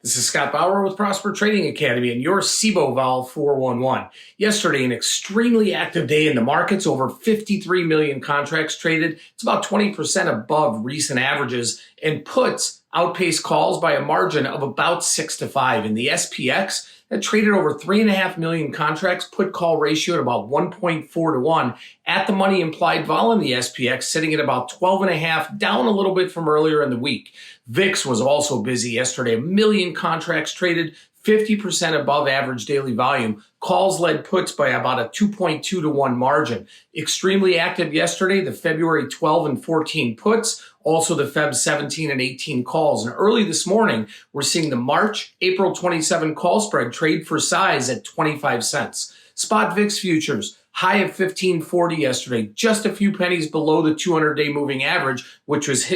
This is Scott Bauer with Prosper Trading Academy and your SIBO Vol 411. Yesterday, an extremely active day in the markets, over 53 million contracts traded. It's about 20% above recent averages, and puts outpaced calls by a margin of about 6 to 5. In the SPX, that traded over 3.5 million contracts, put call ratio at about 1.4 to 1. At the money implied vol in the SPX sitting at about 12.5, down a little bit from earlier in the week. VIX was also busy yesterday. 1 million contracts traded, 50% above average daily volume. Calls led puts by about a 2.2 to 1 margin. Extremely active yesterday, the February 12 and 14 puts, also the Feb 17 and 18 calls. And early this morning, we're seeing the March, April 27 call spread trade for size at 25 cents. Spot VIX futures, high of 1540 yesterday, just a few pennies below the 200-day moving average, which was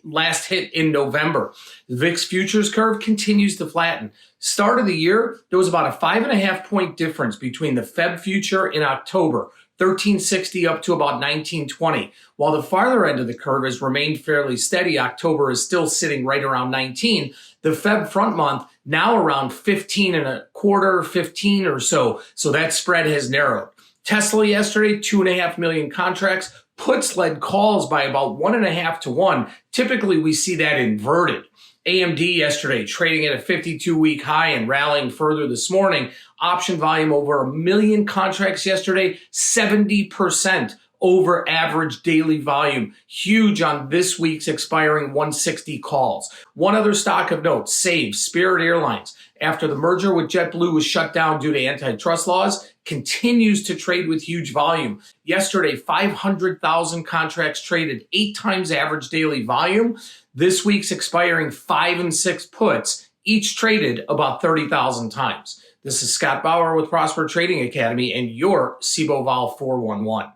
last hit in November. The VIX futures curve continues to flatten. Start of the year, there was about a 5.5-point difference between the Feb future in October, 1360 up to about 1920. While the farther end of the curve has remained fairly steady, October is still sitting right around 19. The Feb front month now around 15 and a quarter, 15 or so. So that spread has narrowed. Tesla yesterday, 2.5 million contracts. Puts led calls by about 1.5 to 1. Typically, we see that inverted. AMD yesterday trading at a 52-week high and rallying further this morning. Option volume over 1 million contracts yesterday, 70% over average daily volume. Huge on this week's expiring 160 calls. One other stock of note, Spirit Airlines, after the merger with JetBlue was shut down due to antitrust laws, continues to trade with huge volume. Yesterday, 500,000 contracts traded, 8 times average daily volume. This week's expiring 5 and 6 puts, each traded about 30,000 times. This is Scott Bauer with Prosper Trading Academy and your SIBO Vol 411.